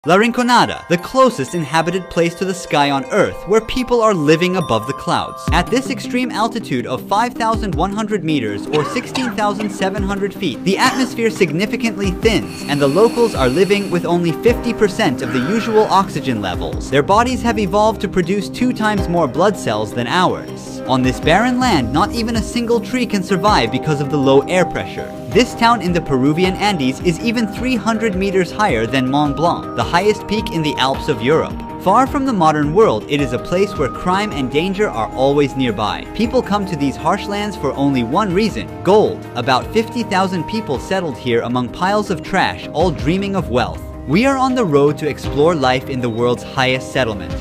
La Rinconada, the closest inhabited place to the sky on Earth, where people are living above the clouds. At this extreme altitude of 5,100 meters or 16,700 feet, the atmosphere significantly thins, and the locals are living with only 50% of the usual oxygen levels. Their bodies have evolved to produce 2 times more blood cells than ours. On this barren land, not even a single tree can survive because of the low air pressure. This town in the Peruvian Andes is even 300 meters higher than Mont Blanc, the highest peak in the Alps of Europe. Far from the modern world, it is a place where crime and danger are always nearby. People come to these harsh lands for only one reason: gold. About 50,000 people settled here among piles of trash, all dreaming of wealth. We are on the road to explore life in the world's highest settlement.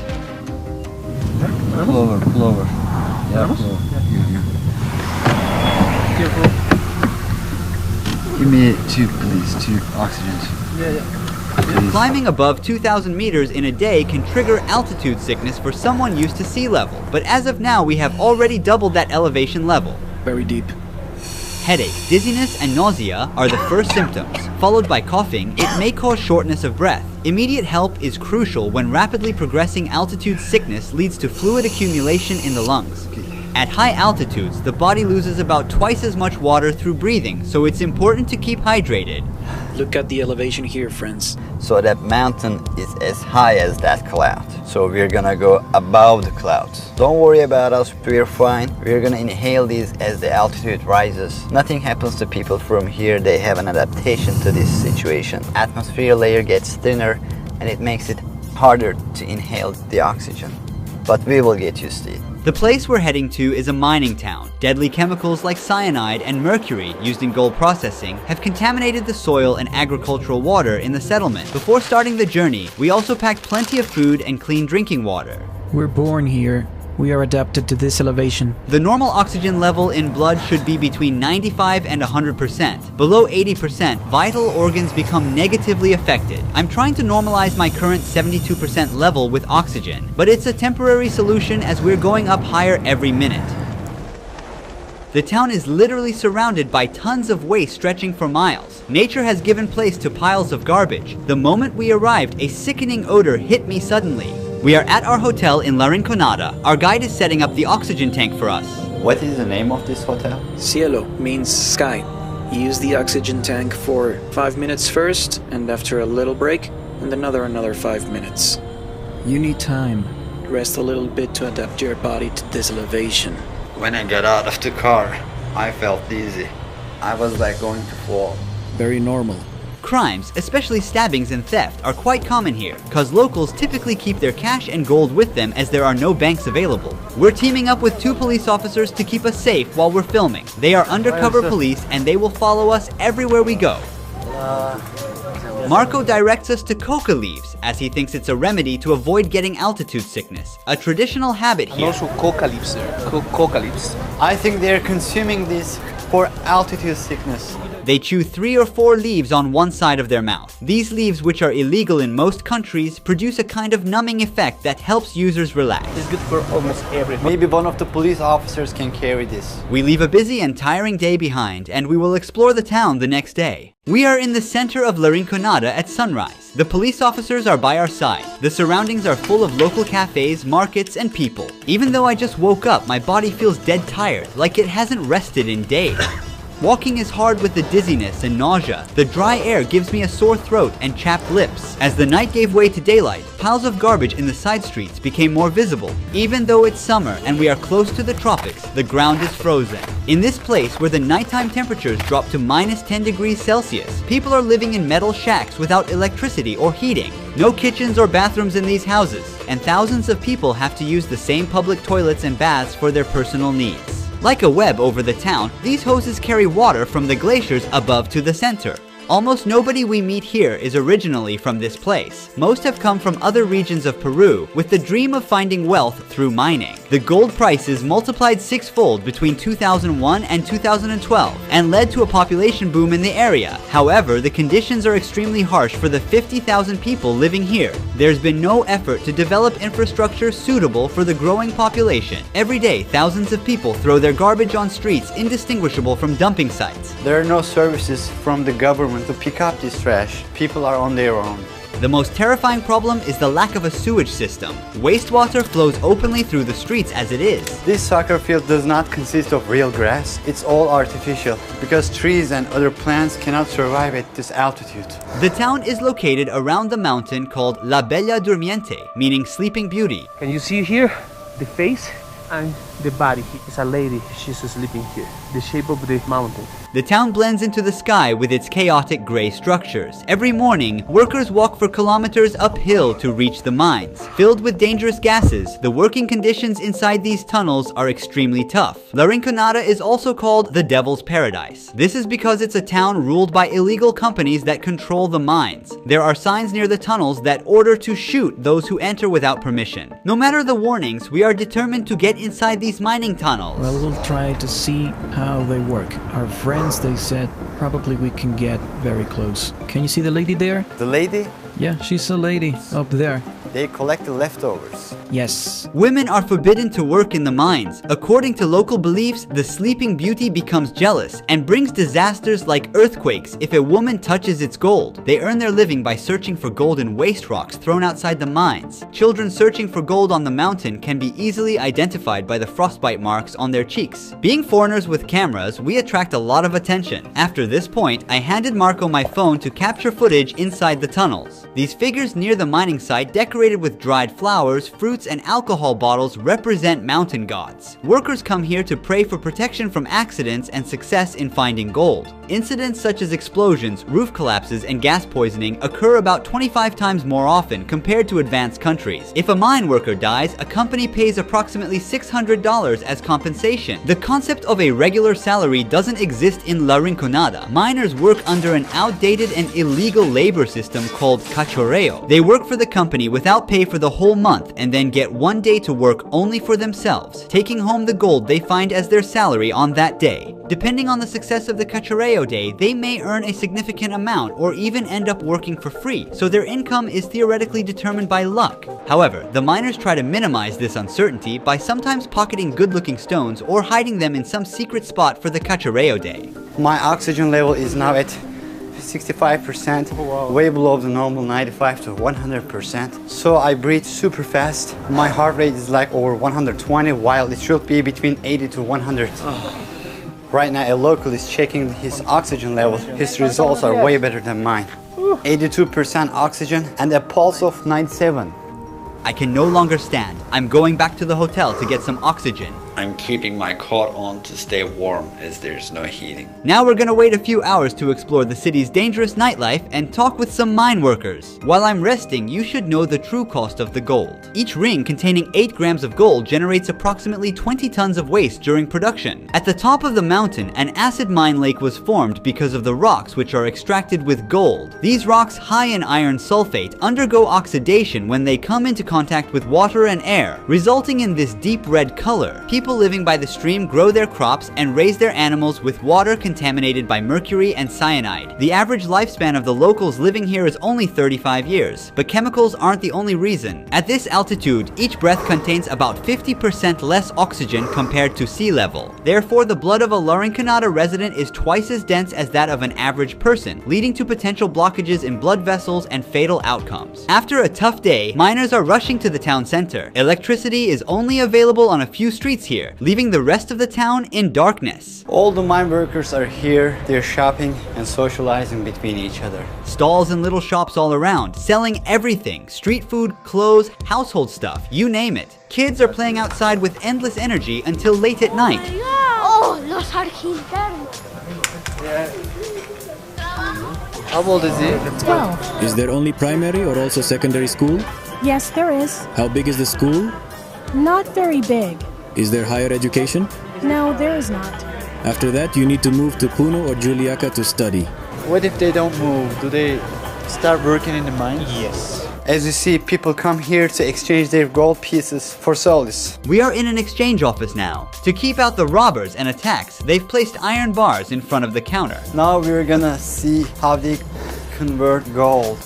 Pull over. Yeah, pull over. Careful. Give me 2, please. 2 oxygens. Yeah. Please. Climbing above 2,000 meters in a day can trigger altitude sickness for someone used to sea level, but as of now we have already doubled that elevation level. Very deep. Headache, dizziness, and nausea are the first symptoms, followed by coughing. It may cause shortness of breath. Immediate help is crucial when rapidly progressing altitude sickness leads to fluid accumulation in the lungs. At high altitudes, the body loses about twice as much water through breathing, so it's important to keep hydrated. Look at the elevation here, friends. So that mountain is as high as that cloud. So we're gonna go above the clouds. Don't worry about us, we're fine. We're gonna inhale these as the altitude rises. Nothing happens to people from here. They have an adaptation to this situation. Atmosphere layer gets thinner and it makes it harder to inhale the oxygen. But we will get used to it. The place we're heading to is a mining town. Deadly chemicals like cyanide and mercury used in gold processing have contaminated the soil and agricultural water in the settlement. Before starting the journey, we also packed plenty of food and clean drinking water. We're born here. We are adapted to this elevation. The normal oxygen level in blood should be between 95 and 100%. Below 80%, vital organs become negatively affected. I'm trying to normalize my current 72% level with oxygen, but it's a temporary solution as we're going up higher every minute. The town is literally surrounded by tons of waste stretching for miles. Nature has given place to piles of garbage. The moment we arrived, a sickening odor hit me suddenly. We are at our hotel in La Rinconada. Our guide is setting up the oxygen tank for us. What is the name of this hotel? Cielo means sky. You use the oxygen tank for 5 minutes first, and after a little break, and another 5 minutes. You need time. Rest a little bit to adapt your body to this elevation. When I got out of the car, I felt dizzy. I was like going to fall. Very normal. Crimes, especially stabbings and theft, are quite common here, cause locals typically keep their cash and gold with them as there are no banks available. We're teaming up with 2 police officers to keep us safe while we're filming. They are undercover police and they will follow us everywhere we go. Marco directs us to coca leaves, as he thinks it's a remedy to avoid getting altitude sickness, a traditional habit here. Also coca leaves there, coca leaves. I think they're consuming this for altitude sickness. They chew 3 or 4 leaves on one side of their mouth. These leaves, which are illegal in most countries, produce a kind of numbing effect that helps users relax. It's good for almost everyone. Maybe one of the police officers can carry this. We leave a busy and tiring day behind, and we will explore the town the next day. We are in the center of La Rinconada at sunrise. The police officers are by our side. The surroundings are full of local cafes, markets, and people. Even though I just woke up, my body feels dead tired, like it hasn't rested in days. Walking is hard with the dizziness and nausea. The dry air gives me a sore throat and chapped lips. As the night gave way to daylight, piles of garbage in the side streets became more visible. Even though it's summer and we are close to the tropics, the ground is frozen. In this place where the nighttime temperatures drop to minus 10 degrees Celsius, people are living in metal shacks without electricity or heating. No kitchens or bathrooms in these houses, and thousands of people have to use the same public toilets and baths for their personal needs. Like a web over the town, these hoses carry water from the glaciers above to the center. Almost nobody we meet here is originally from this place. Most have come from other regions of Peru with the dream of finding wealth through mining. The gold prices multiplied 6-fold between 2001 and 2012 and led to a population boom in the area. However, the conditions are extremely harsh for the 50,000 people living here. There's been no effort to develop infrastructure suitable for the growing population. Every day, thousands of people throw their garbage on streets indistinguishable from dumping sites. There are no services from the government to pick up this trash. People are on their own. The most terrifying problem is the lack of a sewage system. Wastewater flows openly through the streets as it is. This soccer field does not consist of real grass. It's all artificial because trees and other plants cannot survive at this altitude. The town is located around the mountain called La Bella Durmiente, meaning sleeping beauty. Can you see here the face and the body? It's a lady, she's sleeping here. The shape of the mountain. The town blends into the sky with its chaotic gray structures. Every morning, workers walk for kilometers uphill to reach the mines. Filled with dangerous gases, the working conditions inside these tunnels are extremely tough. La Rinconada is also called the Devil's Paradise. This is because it's a town ruled by illegal companies that control the mines. There are signs near the tunnels that order to shoot those who enter without permission. No matter the warnings, we are determined to get inside these mining tunnels. Well, we'll try to see how they work. Our friends, they said, probably we can get very close. Can you see the lady there? The lady, Yeah, she's a lady up there. they collect the leftovers. Yes. Women are forbidden to work in the mines. According to local beliefs, the sleeping beauty becomes jealous and brings disasters like earthquakes if a woman touches its gold. They earn their living by searching for gold in waste rocks thrown outside the mines. Children searching for gold on the mountain can be easily identified by the frostbite marks on their cheeks. Being foreigners with cameras, we attract a lot of attention. After this point, I handed Marco my phone to capture footage inside the tunnels. These figures near the mining site, decorated with dried flowers, fruits, and alcohol bottles, represent mountain gods. Workers come here to pray for protection from accidents and success in finding gold. Incidents such as explosions, roof collapses, and gas poisoning occur about 25 times more often compared to advanced countries. If a mine worker dies, a company pays approximately $600 as compensation. The concept of a regular salary doesn't exist in La Rinconada. Miners work under an outdated and illegal labor system called cachorreo. They work for the company without pay for the whole month and then get one day to work only for themselves, taking home the gold they find as their salary on that day. Depending on the success of the cachorreo day, they may earn a significant amount or even end up working for free, so their income is theoretically determined by luck. However, the miners try to minimize this uncertainty by sometimes pocketing good-looking stones or hiding them in some secret spot for the cachorreo day. My oxygen level is now at 65%, way below the normal 95 to 100%. So I breathe super fast. My heart rate is like over 120, while it should be between 80 to 100. Right now, a local is checking his oxygen level. His results are way better than mine. 82% oxygen and a pulse of 97. I can no longer stand. I'm going back to the hotel to get some oxygen. I'm keeping my coat on to stay warm as there's no heating. Now we're gonna wait a few hours to explore the city's dangerous nightlife and talk with some mine workers. While I'm resting, you should know the true cost of the gold. Each ring containing 8 grams of gold generates approximately 20 tons of waste during production. At the top of the mountain, an acid mine lake was formed because of the rocks which are extracted with gold. These rocks, high in iron sulfate, undergo oxidation when they come into contact with water and air, resulting in this deep red color. People living by the stream grow their crops and raise their animals with water contaminated by mercury and cyanide. The average lifespan of the locals living here is only 35 years, but chemicals aren't the only reason. At this altitude, each breath contains about 50% less oxygen compared to sea level. Therefore, the blood of a La Rinconada resident is twice as dense as that of an average person, leading to potential blockages in blood vessels and fatal outcomes. After a tough day, miners are rushing to the town center. Electricity is only available on a few streets here, leaving the rest of the town in darkness. All the mine workers are here. They're shopping and socializing between each other. Stalls and little shops all around, selling everything: street food, clothes, household stuff, you name it. Kids are playing outside with endless energy until late at night. Oh, los argentinos. How old is he? 12. Is there only primary or also secondary school? Yes, there is. How big is the school? Not very big. Is there higher education? No, there is not. After that, you need to move to Puno or Juliaca to study. What if they don't move? Do they start working in the mine? Yes. As you see, people come here to exchange their gold pieces for solis. We are in an exchange office now. To keep out the robbers and attacks, they've placed iron bars in front of the counter. Now we're gonna see how they convert gold.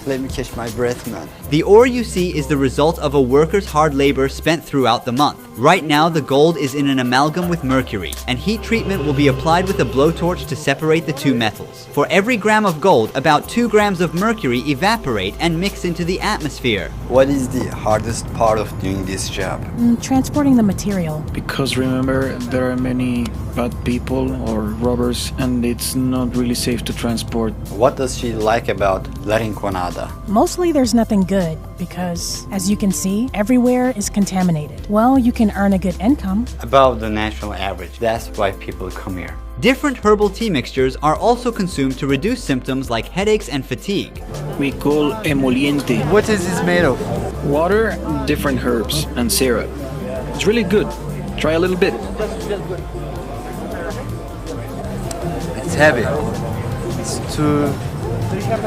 Let me catch my breath, man. The ore you see is the result of a worker's hard labor spent throughout the month. Right now, the gold is in an amalgam with mercury, and heat treatment will be applied with a blowtorch to separate the two metals. For every gram of gold, about 2 grams of mercury evaporate and mix into the atmosphere. What is the hardest part of doing this job? Transporting the material. Because remember, there are many bad people or robbers, and it's not really safe to transport. What does she like about La Rinconada? Mostly there's nothing good because, as you can see, everywhere is contaminated. Well, you can earn a good income. Above the national average. That's why people come here. Different herbal tea mixtures are also consumed to reduce symptoms like headaches and fatigue. We call emoliente. What is this made of? Water, different herbs, and syrup. It's really good. Try a little bit. It's heavy. It's too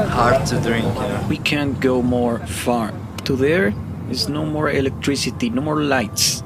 hard to drink. We can't go more far. To there is no more electricity, no more lights.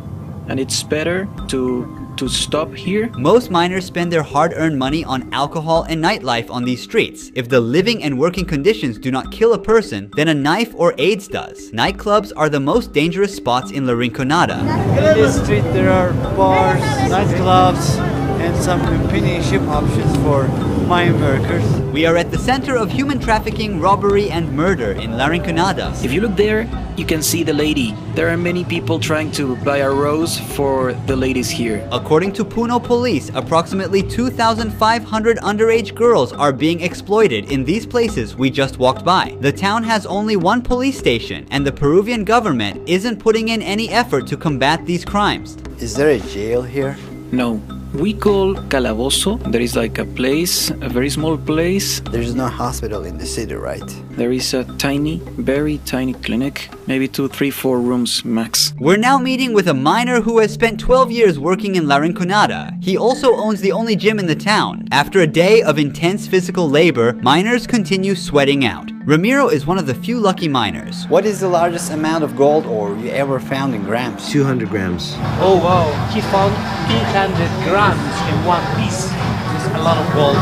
And it's better to stop here. Most miners spend their hard-earned money on alcohol and nightlife on these streets. If the living and working conditions do not kill a person, then a knife or AIDS does. Nightclubs are the most dangerous spots in La Rinconada. In this street there are bars, nightclubs, and some companionship options for mine workers. We are at the center of human trafficking, robbery, and murder in La Rinconada. If you look there, you can see the lady. There are many people trying to buy a rose for the ladies here. According to Puno police, approximately 2,500 underage girls are being exploited in these places we just walked by. The town has only one police station, and the Peruvian government isn't putting in any effort to combat these crimes. Is there a jail here? No. We call Calabozo. There is like a place, a very small place. There's no hospital in the city, right? There is a tiny, very tiny clinic. Maybe 2, 3, 4 rooms max. We're now meeting with a miner who has spent 12 years working in La Rinconada. He also owns the only gym in the town. After a day of intense physical labor, miners continue sweating out. Ramiro is one of the few lucky miners. What is the largest amount of gold ore you ever found in grams? 200 grams. Oh wow, he found 300 grams in one piece. It's a lot of gold.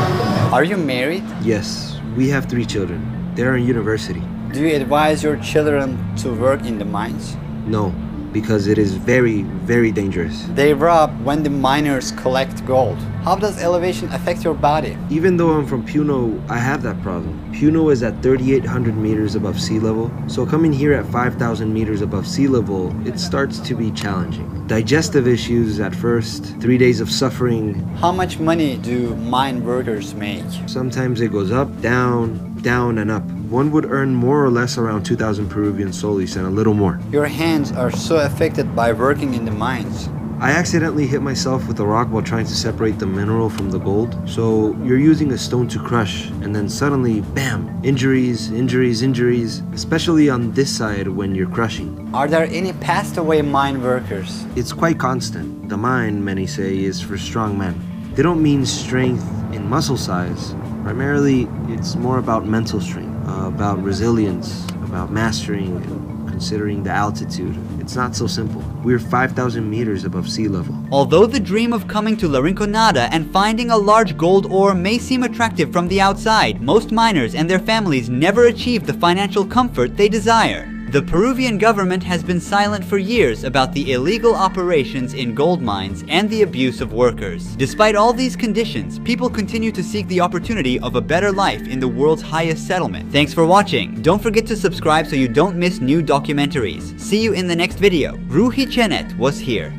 Are you married? Yes, we have 3 children. They're in university. Do you advise your children to work in the mines? No, because it is very, very dangerous. They rob when the miners collect gold. How does elevation affect your body? Even though I'm from Puno, I have that problem. Puno is at 3,800 meters above sea level, so coming here at 5,000 meters above sea level, it starts to be challenging. Digestive issues at first, 3 days of suffering. How much money do mine workers make? Sometimes it goes up, down, down and up. One would earn more or less around 2,000 Peruvian soles and a little more. Your hands are so affected by working in the mines. I accidentally hit myself with a rock while trying to separate the mineral from the gold. So you're using a stone to crush, and then suddenly, bam, injuries, injuries, injuries, especially on this side when you're crushing. Are there any passed away mine workers? It's quite constant. The mine, many say, is for strong men. They don't mean strength in muscle size. Primarily, it's more about mental strength, about resilience, about mastering and considering the altitude. It's not so simple. We're 5,000 meters above sea level. Although the dream of coming to La Rinconada and finding a large gold ore may seem attractive from the outside, most miners and their families never achieve the financial comfort they desire. The Peruvian government has been silent for years about the illegal operations in gold mines and the abuse of workers. Despite all these conditions, people continue to seek the opportunity of a better life in the world's highest settlement. Thanks for watching. Don't forget to subscribe so you don't miss new documentaries. See you in the next video. Ruhi Chenet was here.